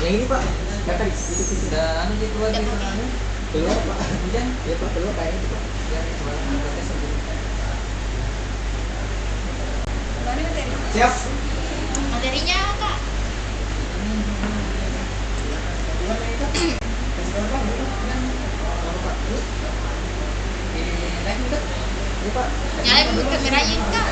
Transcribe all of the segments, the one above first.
Yang ini Pak, kata itu sudah anu gitu lagi keluar Pak, hujan ya Pak keluar kayak itu Pak. Biar suara angkatnya sembuh. Mana materi? Siap. Materinya Kak. Nyalain dulu kameranya Kak.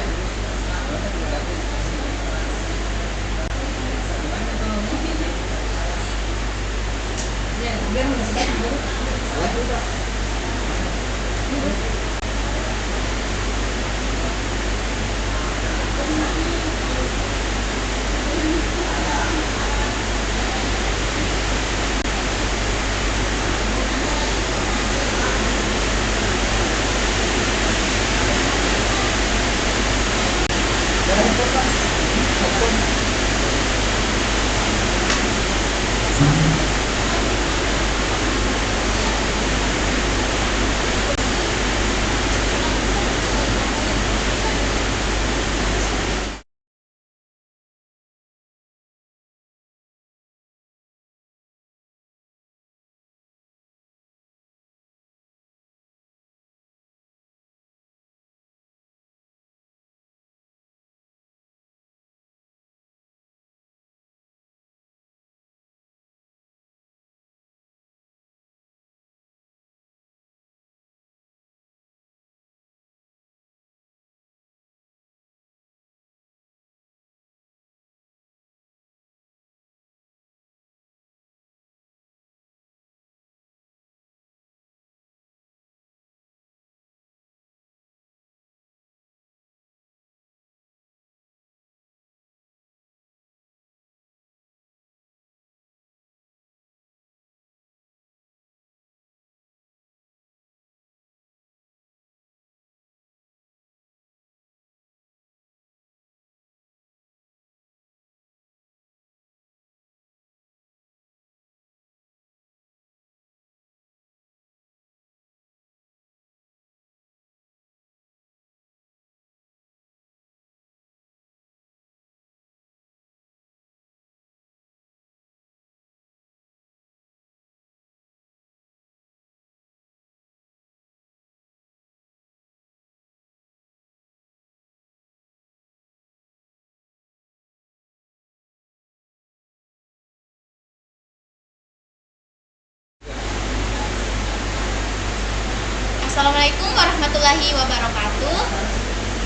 Assalamualaikum warahmatullahi wabarakatuh.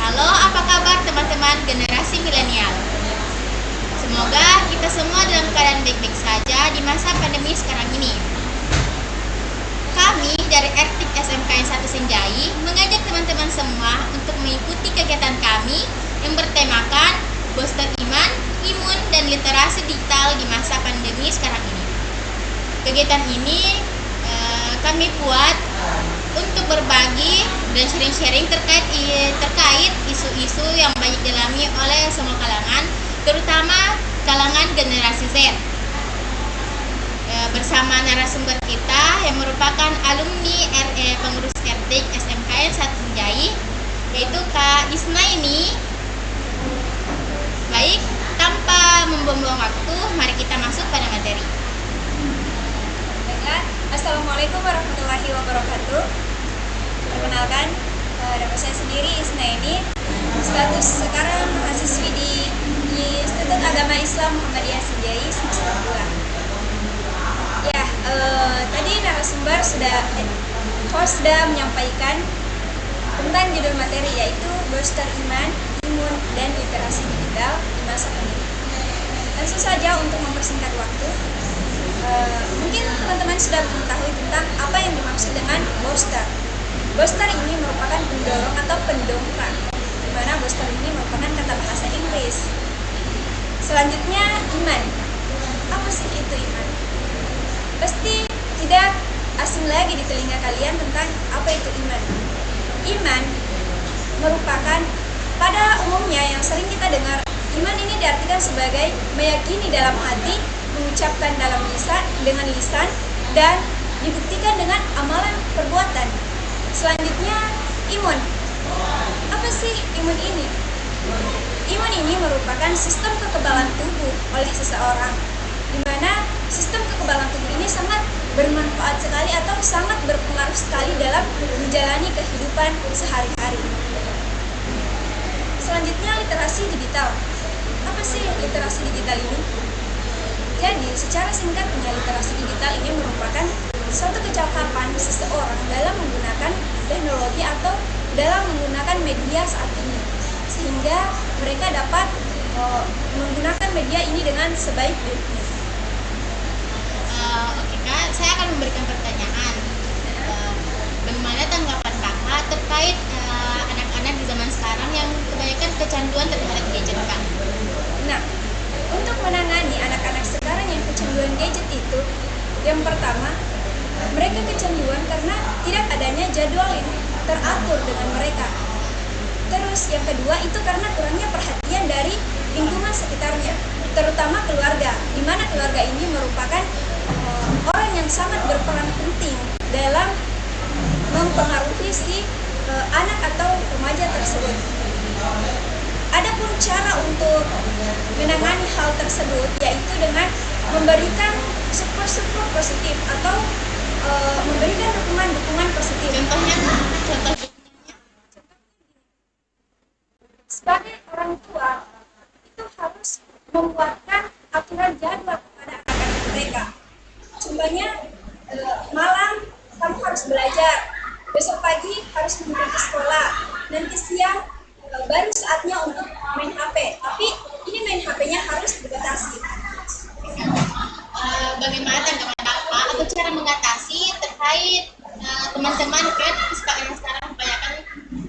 Halo, apa kabar teman-teman generasi milenial? Semoga kita semua dalam keadaan baik-baik saja di masa pandemi sekarang ini. Kami dari RTIK SMKN 1 Senjai mengajak teman-teman semua untuk mengikuti kegiatan kami yang bertemakan Booster Iman, Imun, dan Literasi Digital di masa pandemi sekarang ini. Kegiatan ini kami buat untuk berbagi dan sharing-sharing terkait isu-isu yang banyak dialami oleh semua kalangan, terutama kalangan generasi Z. Bersama narasumber kita yang merupakan alumni pengurus RTIK SMKN 1 Senjai, yaitu Kak Isna ini. Baik, tanpa membuang-buang waktu, mari kita masuk pada materi. Assalamualaikum warahmatullahi wabarakatuh. Perkenalkan, nama saya sendiri Isna ini. Status sekarang mahasiswi di Institut Agama Islam Muhammadiyah Senjai semester 2. Ya, tadi narasumber host sudah menyampaikan tentang judul materi, yaitu Booster Iman, Imun, dan Literasi Digital di masa pandemi. Langsung saja untuk mempersingkat waktu. Mungkin teman-teman sudah mengetahui tentang apa yang dimaksud dengan booster. Booster ini merupakan pendorong atau pendongkrak, di mana booster ini merupakan kata bahasa Inggris. Selanjutnya, iman. Apa sih itu iman? Pasti tidak asing lagi di telinga kalian tentang apa itu iman. Iman merupakan, pada umumnya yang sering kita dengar, iman ini diartikan sebagai meyakini dalam hati, mengucapkan dengan lisan, dan dibuktikan dengan amalan perbuatan. Selanjutnya, imun. Apa sih imun ini? Imun ini merupakan sistem kekebalan tubuh oleh seseorang, di mana sistem kekebalan tubuh ini sangat bermanfaat sekali atau sangat berpengaruh sekali dalam menjalani kehidupan sehari-hari. Selanjutnya, literasi digital. Apa sih literasi digital ini? Jadi, secara singkatnya, literasi digital ini merupakan suatu kecakapan seseorang dalam menggunakan teknologi atau dalam menggunakan media saat ini, sehingga mereka dapat menggunakan media ini dengan sebaik-baiknya. Oke Kak, saya akan memberikan pertanyaan. Bagaimana tanggapan Kakak terkait anak-anak di zaman sekarang yang kebanyakan kecanduan terhadap gadget Kak? Nah, untuk menangani anak-anak sekarang yang kecanduan gadget itu, yang pertama, mereka kecanduan karena tidak adanya jadwal yang teratur dengan mereka. Terus yang kedua itu karena kurangnya perhatian dari lingkungan sekitarnya, terutama keluarga, di mana keluarga ini merupakan orang yang sangat berperan penting dalam mempengaruhi si anak atau remaja tersebut. Adapun cara untuk menangani hal tersebut yaitu dengan memberikan support positif atau memberikan dukungan positif. Contohnya, contoh Sebagai orang tua itu harus membuatkan aturan jadwal kepada anak-anak mereka. Contohnya, malam kamu harus belajar, besok pagi harus menuju sekolah, nanti siang baru saatnya untuk main HP. Tapi ini main HP-nya harus dibatasi. bagaimana tanggapan Kakak atau cara mengatasi terkait teman-teman kan sekarang kebanyakan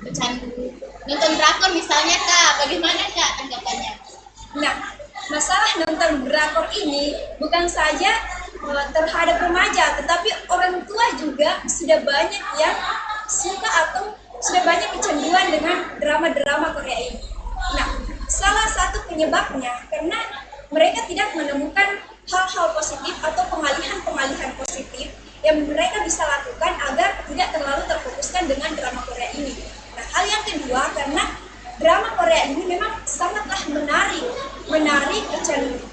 pecandu nonton drakor misalnya Kak, bagaimana Kak tanggapannya? Nah, masalah nonton drakor ini bukan saja terhadap remaja, tetapi orang tua juga sudah banyak yang suka atau sudah banyak kecanduan dengan drama-drama Korea ini. Nah, salah satu penyebabnya karena mereka tidak menemukan hal-hal positif atau pengalihan-pengalihan positif yang mereka bisa lakukan agar tidak terlalu terfokuskan dengan drama Korea ini. Nah, hal yang kedua karena drama Korea ini memang sangatlah menarik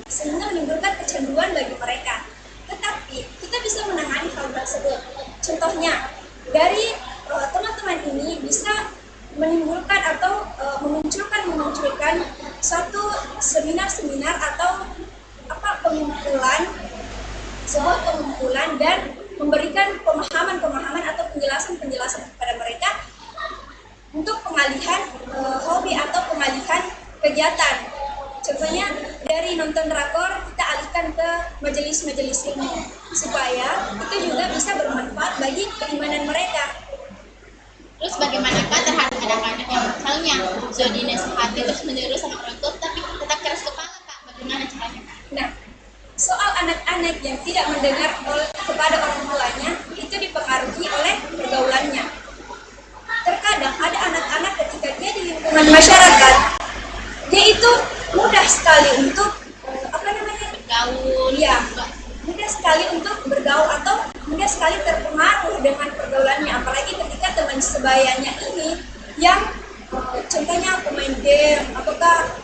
sehingga menimbulkan kecanduan bagi mereka. Tetapi kita bisa menangani hal tersebut. Contohnya dari teman-teman ini bisa menimbulkan atau memunculkan satu seminar atau sebuah pengumpulan dan memberikan pemahaman atau penjelasan kepada mereka untuk pengalihan hobi atau pengalihan kegiatan. Contohnya dari nonton drakor kita alihkan ke majelis-majelis ilmu supaya itu juga bisa bermanfaat bagi keimanan mereka. Terus bagaimana Kak terhadap anak-anak yang misalnya sudah dinasihati terus menerus sama orang tua tapi tetap keras kepala Kak, bagaimana caranya Kak? Nah, soal anak-anak yang tidak mendengar kepada orang tuanya itu dipengaruhi oleh pergaulannya. Terkadang ada anak-anak ketika dia di lingkungan masyarakat, dia itu mudah sekali untuk Bergaul, ya, mudah sekali untuk bergaul atau mudah sekali terpengaruh dengan pergaulannya, apalagi ketika teman sebayanya ini yang contohnya pemain game, apakah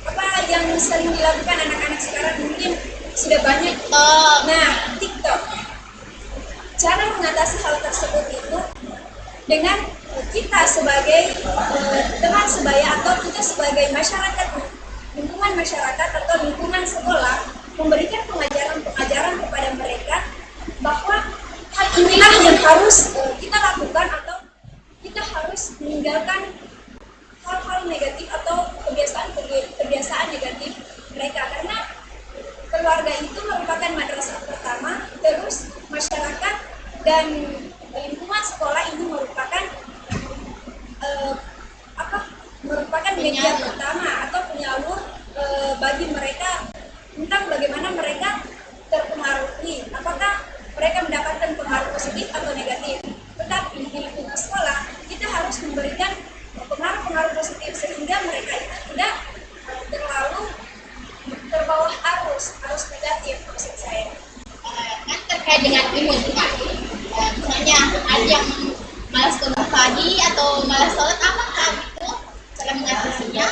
apa yang sering dilakukan anak-anak sekarang mungkin sudah banyak. Nah, TikTok. Cara mengatasi hal tersebut itu dengan kita sebagai teman sebaya atau kita sebagai masyarakat, lingkungan masyarakat atau lingkungan sekolah memberikan pengajaran kepada mereka bahwa hal inilah yang harus kita lakukan atau kita harus meninggalkan hal-hal negatif atau kebiasaan negatif mereka, karena keluarga itu merupakan madrasah pertama, terus masyarakat dan lingkungan sekolah ini merupakan media pertama atau penyalur bagi mereka tentang bagaimana mereka terpengaruhi, apakah mereka mendapatkan pengaruh positif atau negatif. Tetapi di lingkungan sekolah kita harus memberikan pengaruh positif sehingga mereka itu tidak terlalu terbawa arus negatif maksud saya. Kan terkait dengan imun Kak, misalnya ada yang malas bangun pagi atau malas sholat, apakah itu cara mengatasinya?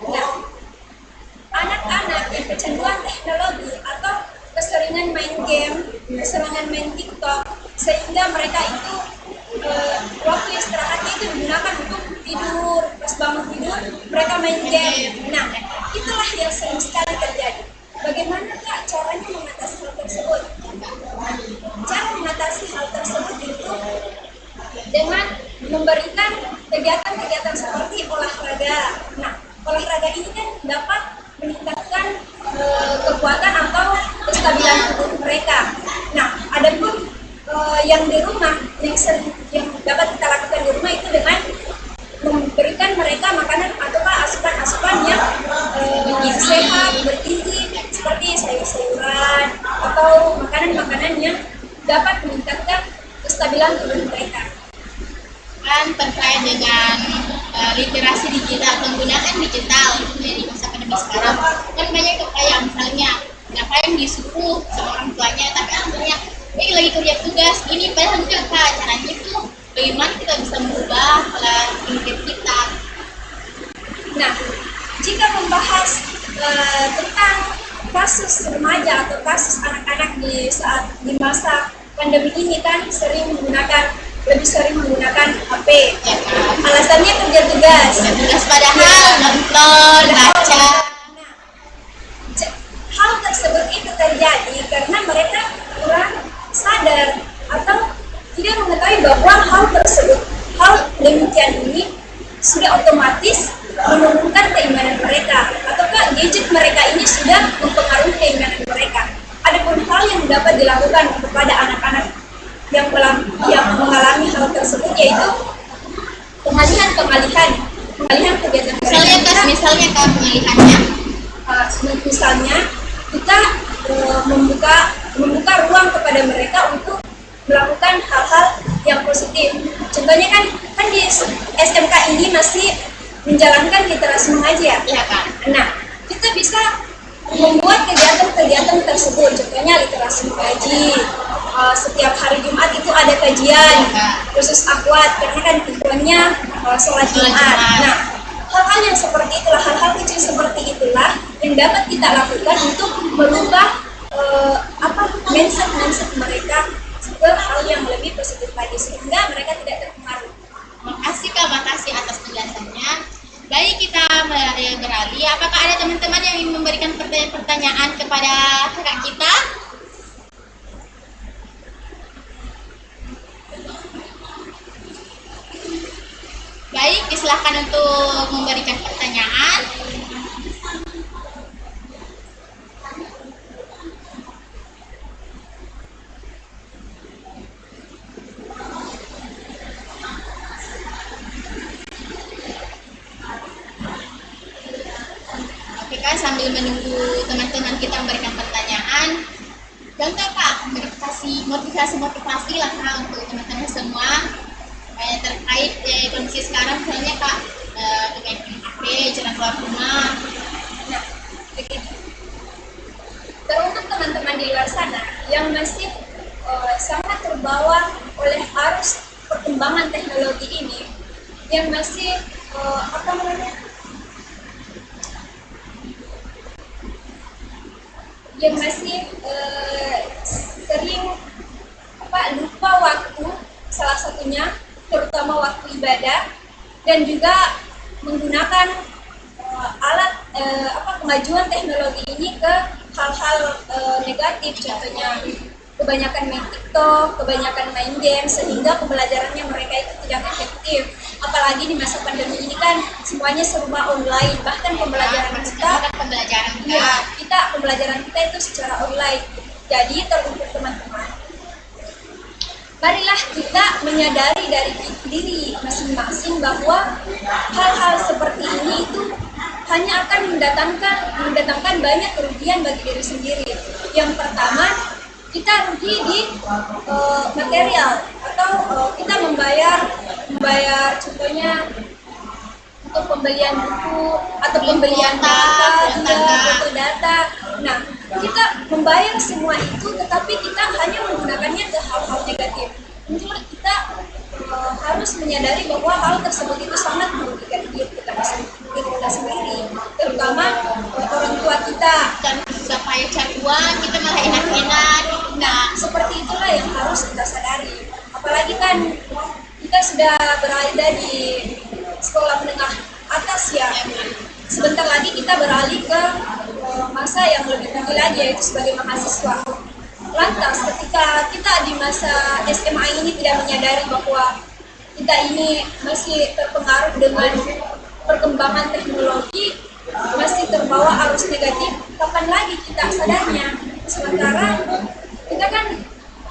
Nah, anak-anak yang kecanduan teknologi atau keseringan main game, keseringan main TikTok, sehingga mereka itu waktu istirahatnya itu digunakan untuk tidur, pas bangun tidur mereka main game. Nah, itulah yang sering sekali terjadi. Bagaimana Kak caranya mengatasi hal tersebut? Cara mengatasi hal tersebut itu dengan memberikan kegiatan-kegiatan seperti olahraga. Nah, olahraga ini kan dapat meningkatkan kekuatan atau kestabilan tubuh mereka. Nah, adapun yang di rumah yang dapat kita lakukan di rumah itu dengan memberikan mereka makanan atau asupan-asupan yang sehat, bergizi, seperti sayur-sayuran atau makanan-makanan yang dapat meningkatkan kestabilan tubuh mereka. Kan terkait dengan literasi digital, penggunaan digital di masa pandemi sekarang kan banyak kayak misalnya ngapain disuruh sama orang tuanya, tapi akhirnya lagi kerja tugas ini, padahal enggak Kak, caranya itu bagaimana kita bisa merubah pola pikir kita. Nah, jika membahas tentang kasus remaja atau kasus anak-anak di masa pandemi ini kan lebih sering menggunakan HP. Ya kan? Alasannya kerja tugas. Tugas padahal nonton, baca. Nah, hal tersebut itu terjadi karena mereka kurang sadar atau tidak mengetahui bahwa hal demikian ini sudah otomatis menurunkan keimanan mereka, ataukah gadget mereka ini sudah mempengaruhi keimanan mereka. Adapun hal yang dapat dilakukan kepada anak-anak yang mengalami hal tersebut yaitu pengalihan kegiatan mereka. Misalnya pengalihannya, misalnya kita membuka ruang kepada mereka untuk melakukan hal-hal yang positif. Contohnya kan di SMK ini masih menjalankan literasi mengaji ya. Iya kan? Nah, kita bisa membuat kegiatan-kegiatan tersebut. Contohnya literasi mengaji. Setiap hari Jumat itu ada kajian khusus akhwat karena kan tujuannya sholat Jumat. Nah, hal-hal yang seperti itulah, hal-hal kecil seperti itulah yang dapat kita lakukan untuk merubah mindset mereka ke hal yang lebih positif lagi sehingga mereka tidak terpengaruh. Makasih Kak, makasih atas penjelasannya. Baik, kita beralih. Apakah ada teman-teman yang ingin memberikan pertanyaan kepada kakak kita? Baik, disilahkan untuk memberikan pertanyaan. Oke Kak, sambil menunggu teman-teman kita memberikan pertanyaan, contoh Kak, motivasi lah Kak untuk teman-teman semua terkait kondisi sekarang, misalnya Kak terkait HP, jangan keluar rumah. Nah, begitu. Teruntuk teman-teman di luar sana yang masih sangat terbawa oleh arus perkembangan teknologi ini, yang masih sering lupa waktu, salah satunya terutama waktu ibadah, dan juga menggunakan kemajuan teknologi ini ke hal-hal negatif, contohnya kebanyakan main TikTok, kebanyakan main game, sehingga pembelajarannya mereka itu tidak efektif. Apalagi di masa pandemi ini kan semuanya serba online, bahkan pembelajaran kita itu secara online. Jadi teruntuk teman-teman, marilah kita menyadari dari diri masing-masing bahwa hal-hal seperti ini itu hanya akan mendatangkan banyak kerugian bagi diri sendiri. Yang pertama, kita rugi di material, atau kita membayar contohnya untuk pembelian buku atau pembelian data. Nah, kita membayar semua itu, tetapi kita hanya menggunakannya ke hal-hal negatif. Tentu kita harus menyadari bahwa hal tersebut itu sangat merugikan diri kita sendiri, terutama orang tua kita. Dan supaya cari uang kita malah enak-enak. Nah, seperti itulah yang harus kita sadari. Apalagi kan kita sudah berada di sekolah menengah atas ya. Sebentar lagi kita beralih ke masa yang lebih tinggi lagi, yaitu sebagai mahasiswa. Lantas ketika kita di masa SMA ini tidak menyadari bahwa kita ini masih terpengaruh dengan perkembangan teknologi, masih terbawa arus negatif, kapan lagi kita sadarnya? Sementara kita kan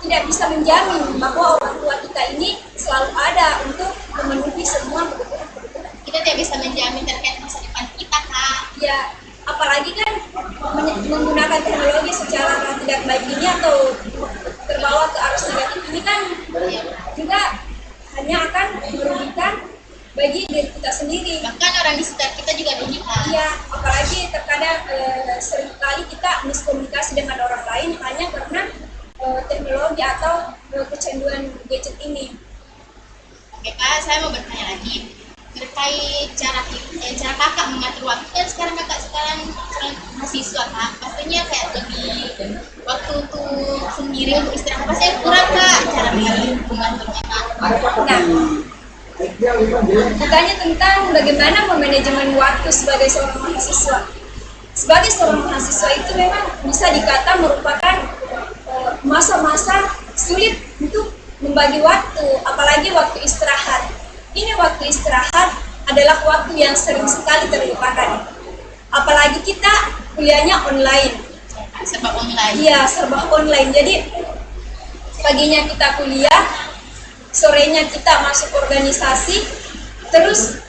tidak bisa menjamin bahwa orang tua kita ini selalu ada untuk memenuhi semua kebutuhan. Kita tidak bisa menjamin terkait masa depan kita, Kak. Ya, apalagi kan menggunakan teknologi secara tidak baik ini atau terbawa ke arus negatif ini kan juga hanya akan merugikan bagi diri kita sendiri. Bahkan orang di sekitar kita juga rugikan. Iya, apalagi terkadang seringkali kita miskomunikasi dengan orang lain hanya karena teknologi atau kecanduan gadget ini. Oke Kak, saya mau bertanya lagi terkait cara kakak mengatur waktu. Kan sekarang mahasiswa Kak, pastinya kayak lebih waktu untuk sendiri untuk istirahat pasti kurang Kak cara mengaturnya Kak. Nah, bertanya tentang bagaimana memanajemen waktu sebagai seorang mahasiswa. Sebagai seorang mahasiswa itu memang bisa dikata merupakan masa-masa sulit untuk membagi waktu, apalagi waktu istirahat. Ini waktu istirahat adalah waktu yang sering sekali terlupakan. Apalagi kita kuliahnya online. Serba online. Iya, serba online. Jadi paginya kita kuliah, sorenya kita masuk organisasi, terus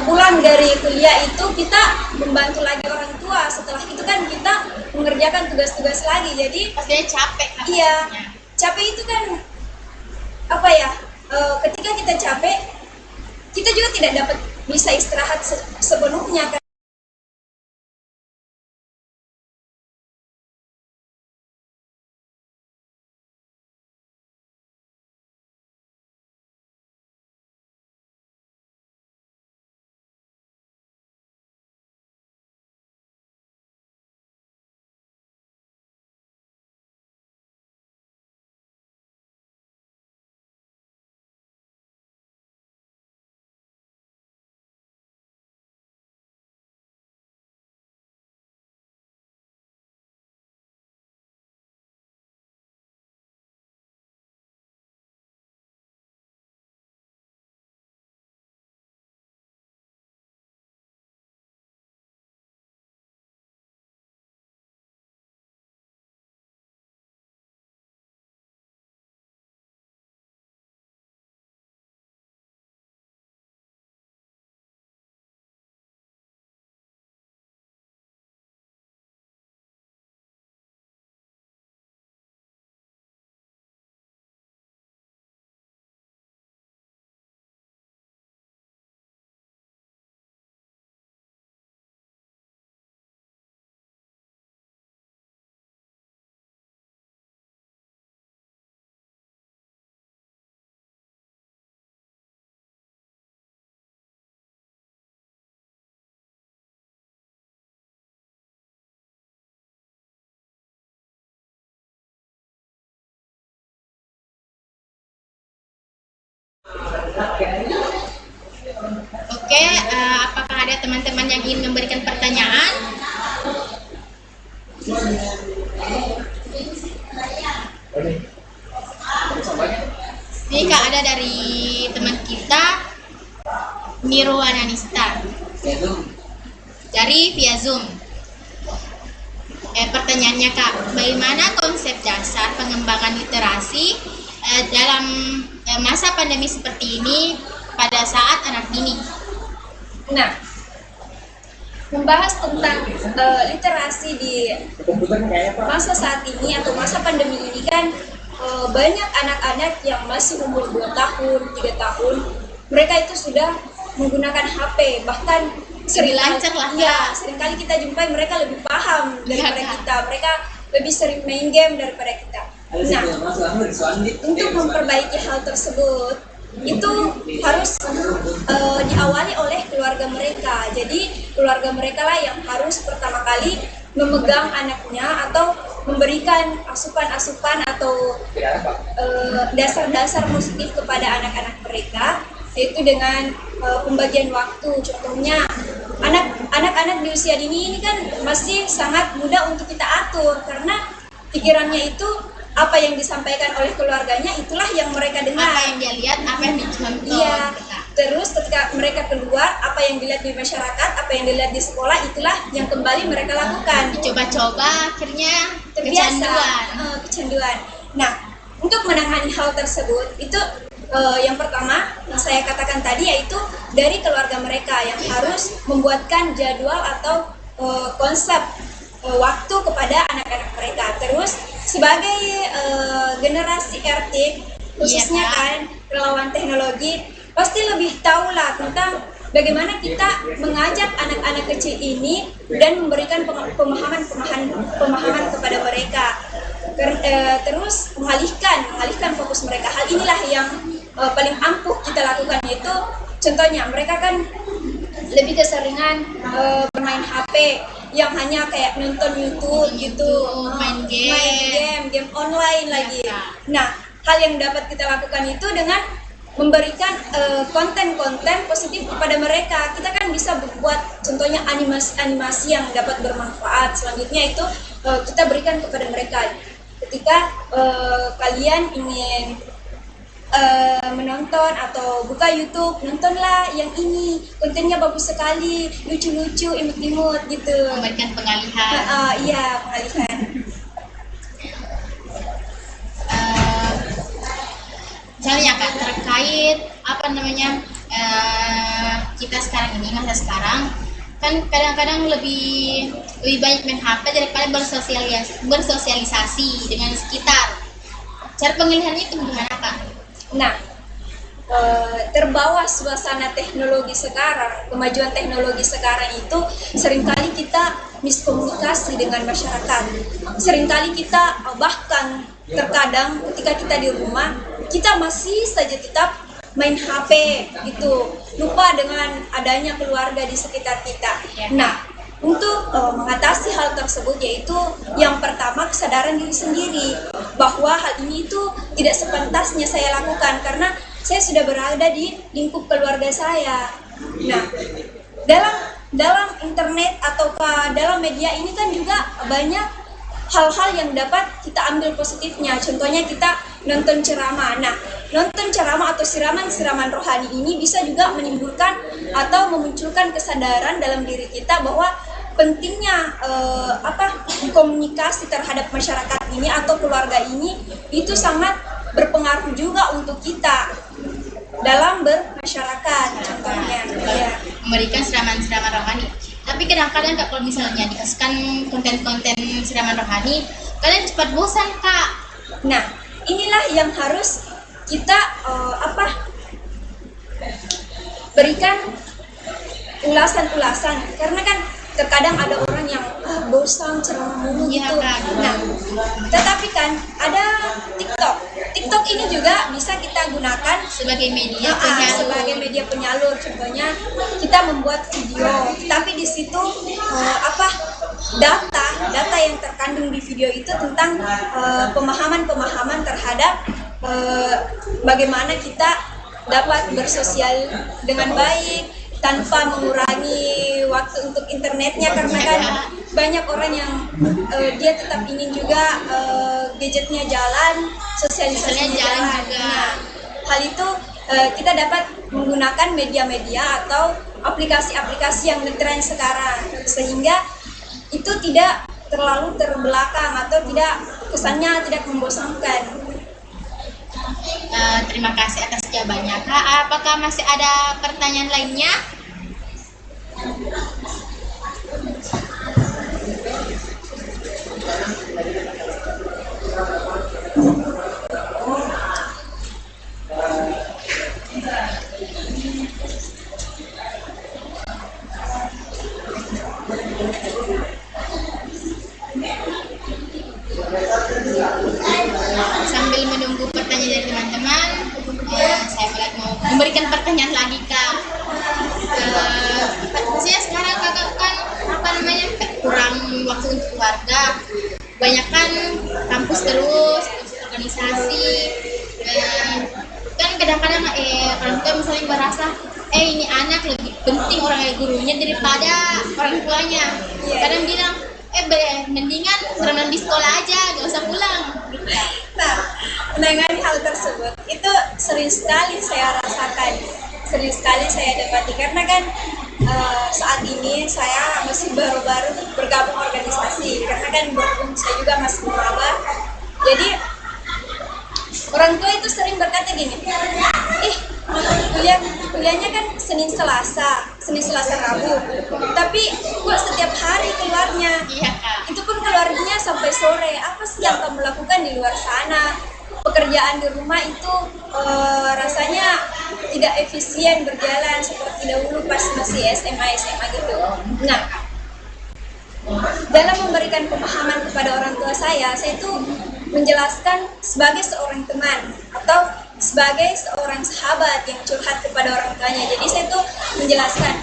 pulang dari kuliah itu kita membantu lagi orang tua. Setelah itu kan kita mengerjakan tugas-tugas lagi. Jadi pastinya capek Kak. Iya, capek itu kan apa ya? Ketika kita capek, kita juga tidak dapat bisa istirahat sepenuhnya kan. Oke, apakah ada teman-teman yang ingin memberikan pertanyaan? Ini Kak, ada dari teman kita Nirwana Nista dari via Zoom. Pertanyaannya Kak, bagaimana konsep dasar pengembangan literasi dalam masa pandemi seperti ini pada saat anak ini? Nah, membahas tentang literasi di masa saat ini atau masa pandemi ini kan banyak anak-anak yang masih umur 2 tahun, 3 tahun, mereka itu sudah menggunakan HP, bahkan lebih lancar lah ya, seringkali kita jumpai mereka lebih paham daripada kita, mereka lebih sering main game daripada kita. Nah, untuk memperbaiki hal tersebut itu harus diawali oleh keluarga mereka. Jadi keluarga mereka lah yang harus pertama kali memegang anaknya atau memberikan asupan-asupan atau dasar-dasar positif kepada anak-anak mereka, yaitu dengan pembagian waktu. Contohnya anak-anak di usia dini ini kan masih sangat mudah untuk kita atur, karena pikirannya itu apa yang disampaikan oleh keluarganya itulah yang mereka dengar. Apa yang dia lihat, apa yang dicontoh. Iya. Terus ketika mereka keluar, apa yang dilihat di masyarakat, apa yang dilihat di sekolah, itulah yang kembali mereka lakukan. Coba-coba akhirnya Terbiasa. kecanduan. Kecanduan. Nah, untuk menangani hal tersebut itu yang pertama yang saya katakan tadi, yaitu dari keluarga mereka yang harus membuatkan jadwal atau konsep waktu kepada anak-anak mereka. Terus sebagai generasi RT khususnya kan relawan teknologi, pasti lebih tahu lah tentang bagaimana kita mengajak anak-anak kecil ini dan memberikan pemahaman kepada mereka. Terus mengalihkan fokus mereka. Hal inilah yang paling ampuh kita lakukan, yaitu contohnya mereka kan lebih keseringan bermain HP yang hanya kayak nonton YouTube gitu, main game online lagi. Nah, hal yang dapat kita lakukan itu dengan memberikan konten-konten positif kepada mereka. Kita kan bisa membuat contohnya animasi yang dapat bermanfaat. Selanjutnya itu kita berikan kepada mereka. Ketika kalian ingin menonton atau buka YouTube, nontonlah yang ini, kontennya bagus sekali, lucu-lucu, imut-imut gitu. Memberikan pengalihan. Iya, pengalihan. Misalnya Kak, terkait kita sekarang ini, masa sekarang kan kadang-kadang lebih banyak main HP daripada bersosialisasi dengan sekitar. Cara pengalihannya itu gimana Kak? Nah, terbawa suasana teknologi sekarang, kemajuan teknologi sekarang itu seringkali kita miskomunikasi dengan masyarakat. Seringkali kita bahkan terkadang ketika kita di rumah, kita masih saja tetap main HP gitu, lupa dengan adanya keluarga di sekitar kita. Nah, untuk mengatasi hal tersebut, yaitu yang pertama kesadaran diri sendiri bahwa hal ini itu tidak sepantasnya saya lakukan karena saya sudah berada di lingkup keluarga saya. Nah, dalam internet atau dalam media ini kan juga banyak hal-hal yang dapat kita ambil positifnya. Contohnya kita nonton ceramah. Nah, nonton ceramah atau siraman rohani ini bisa juga menimbulkan atau memunculkan kesadaran dalam diri kita bahwa pentingnya komunikasi terhadap masyarakat ini atau keluarga ini itu sangat berpengaruh juga untuk kita dalam bermasyarakat. Contohnya ya, memberikan siraman-siraman rohani. Tapi kadang-kadang Kak, kalau misalnya dikasihkan konten-konten siraman rohani, kalian cepat bosan Kak. Nah, inilah yang harus kita berikan ulasan-ulasan, karena kan terkadang ada orang yang bosan ceramah mulu gitu. Nah, tetapi kan ada TikTok ini juga bisa kita gunakan sebagai media penyalur. Sebagai media penyalur. Contohnya kita membuat video, tapi di situ data yang terkandung di video itu tentang pemahaman terhadap bagaimana kita dapat bersosial dengan baik tanpa mengurangi waktu untuk internetnya, karena kan banyak orang yang dia tetap ingin juga gadgetnya jalan, sosialisasinya jalan juga. Nah, hal itu kita dapat menggunakan media-media atau aplikasi-aplikasi yang ngetren sekarang, sehingga itu tidak terlalu terbelakang atau kesannya tidak membosankan. Terima kasih atas jawabannya Kak. Apakah masih ada pertanyaan lainnya? Sambil menunggu pertanyaan dari teman-teman, saya mau memberikan pertanyaan lagi Kak. Maksudnya sekarang Kakak kan kurang waktu untuk kadang-kadang orang tua misalnya merasa ini anak lebih penting orang gurunya daripada orang tuanya. Iya. Kadang bilang mendingan berenang di sekolah aja, gak usah pulang. Nah, menangani hal tersebut itu sering sekali saya rasakan, sering sekali saya dapati karena kan saat ini saya masih baru-baru bergabung organisasi karena kan berhubung saya juga masih maba. Jadi orang tua itu sering berkata gini, kuliahnya kan Senin Selasa Rabu, tapi kok setiap hari keluarnya? Iya Kak. Itu pun keluarnya sampai sore. Apa sih yang kamu lakukan di luar sana? Pekerjaan di rumah itu rasanya tidak efisien berjalan seperti dahulu pas masih SMA gitu. Nah, dalam memberikan pemahaman kepada orang tua saya itu menjelaskan sebagai seorang teman atau sebagai seorang sahabat yang curhat kepada orang tuanya. Jadi saya tuh menjelaskan,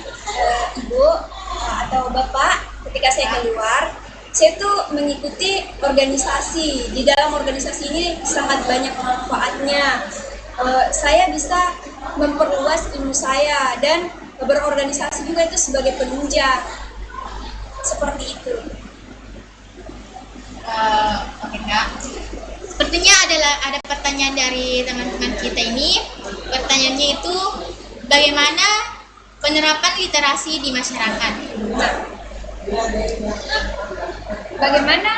ibu atau bapak, ketika saya keluar, saya tuh mengikuti organisasi. Di dalam organisasi ini sangat banyak manfaatnya. Saya bisa memperluas ilmu saya dan berorganisasi juga itu sebagai penunjang. Seperti itu. Oke Kak. Sepertinya ada pertanyaan dari teman-teman kita ini. Pertanyaannya itu bagaimana penerapan literasi di masyarakat? Bagaimana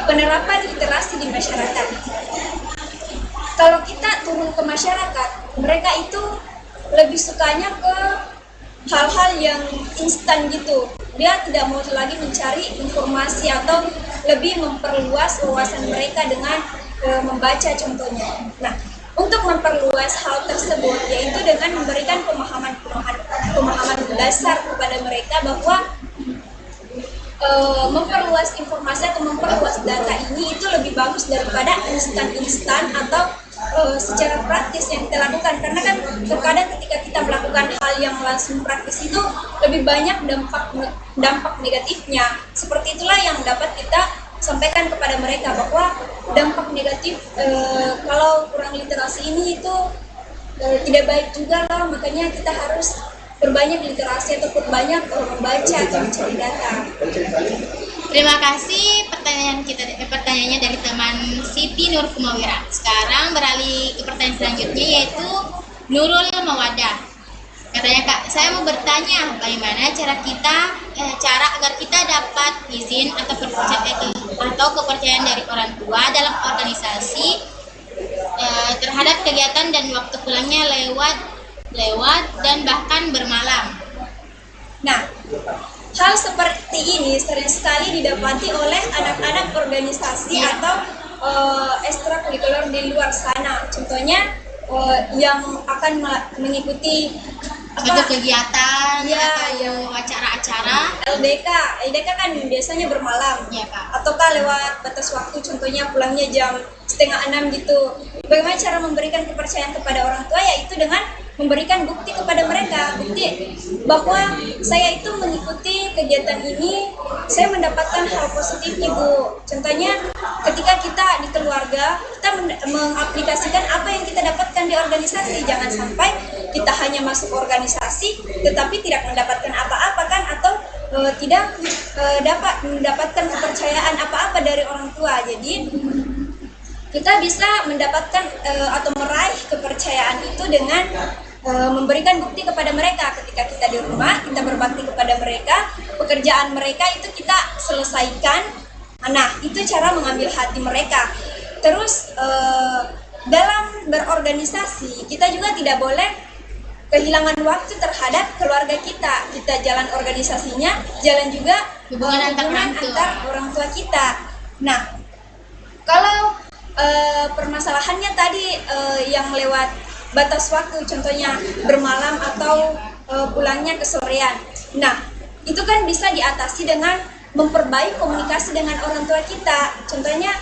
penerapan literasi di masyarakat? Kalau kita turun ke masyarakat, mereka itu lebih sukanya ke hal-hal yang instan gitu. Dia tidak mau lagi mencari informasi atau lebih memperluas wawasan mereka dengan membaca contohnya. Nah, untuk memperluas hal tersebut yaitu dengan memberikan pemahaman dasar kepada mereka bahwa memperluas informasi atau memperluas data ini itu lebih bagus daripada instan atau secara praktis yang kita lakukan, karena kan terkadang ketika kita melakukan hal yang langsung praktis itu lebih banyak dampak negatifnya. Seperti itulah yang dapat kita sampaikan kepada mereka bahwa dampak negatif kalau kurang literasi ini itu tidak baik juga loh, makanya kita harus berbanyak literasi ataupun banyak membaca dan mencari data. Terima kasih pertanyaannya dari teman Siti Nur Kumawira. Sekarang beralih ke pertanyaan selanjutnya yaitu Nurul Mawadah. Katanya Kak, saya mau bertanya bagaimana cara agar kita dapat izin atau kepercayaan dari orang tua dalam organisasi terhadap kegiatan dan waktu pulangnya lewat dan bahkan bermalam. Nah, hal seperti ini sering sekali didapati oleh anak-anak organisasi atau ekstrakurikuler di luar sana. Contohnya yang akan mengikuti Suatu kegiatan atau acara-acara. LDK kan biasanya bermalam, Ya Kak. ataukah lewat batas waktu, contohnya pulangnya jam 5:30 gitu. Bagaimana cara memberikan kepercayaan kepada orang tua, yaitu dengan memberikan bukti kepada mereka, bukti bahwa saya itu mengikuti kegiatan ini, saya mendapatkan hal positif nih Bu. Contohnya ketika kita di keluarga, kita mengaplikasikan apa yang kita dapatkan di organisasi. Jangan sampai kita hanya masuk organisasi tetapi tidak mendapatkan apa-apa kan, atau tidak dapat mendapatkan kepercayaan apa-apa dari orang tua. Jadi kita bisa mendapatkan atau meraih kepercayaan itu dengan memberikan bukti kepada mereka. Ketika kita di rumah, kita berbakti kepada mereka, pekerjaan mereka itu kita selesaikan. Nah, itu cara mengambil hati mereka. Terus dalam berorganisasi, kita juga tidak boleh kehilangan waktu terhadap keluarga kita. Kita jalan organisasinya, jalan juga hubungan antar orang tua kita. Nah, kalau permasalahannya tadi yang lewat batas waktu, contohnya bermalam atau pulangnya kesorean. Nah, itu kan bisa diatasi dengan memperbaiki komunikasi dengan orang tua kita. Contohnya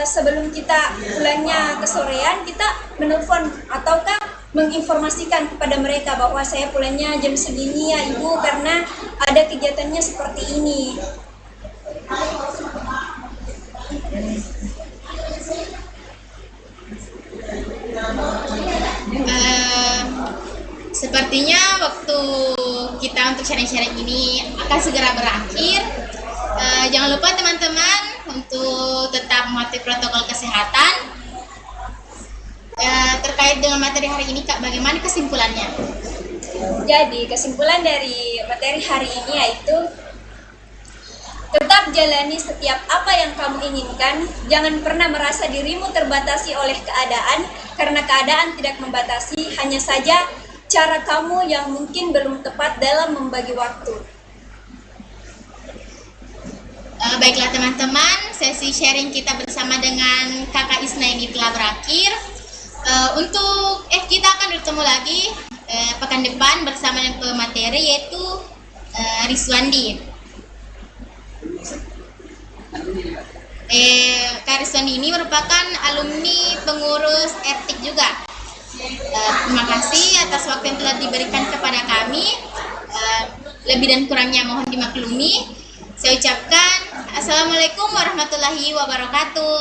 sebelum kita pulangnya kesorean, kita menelpon ataukah menginformasikan kepada mereka bahwa saya pulangnya jam segini ya Ibu, karena ada kegiatannya seperti ini. Sepertinya waktu kita untuk sharing-sharing ini akan segera berakhir. Jangan lupa teman-teman untuk tetap mematuhi protokol kesehatan. Terkait dengan materi hari ini, Kak, bagaimana kesimpulannya? Jadi kesimpulan dari materi hari ini yaitu tetap jalani setiap apa yang kamu inginkan. Jangan pernah merasa dirimu terbatasi oleh keadaan, karena keadaan tidak membatasi, hanya saja cara kamu yang mungkin belum tepat dalam membagi waktu. Baiklah teman-teman, sesi sharing kita bersama dengan Kakak Isna ini telah berakhir. Kita akan bertemu lagi pekan depan bersama dengan pemateri yaitu Rizwandi. Kak Rizwandi ini merupakan alumni pengurus etik juga. Terima kasih atas waktu yang telah diberikan kepada kami. Lebih dan kurangnya mohon dimaklumi. Saya ucapkan Assalamualaikum warahmatullahi wabarakatuh.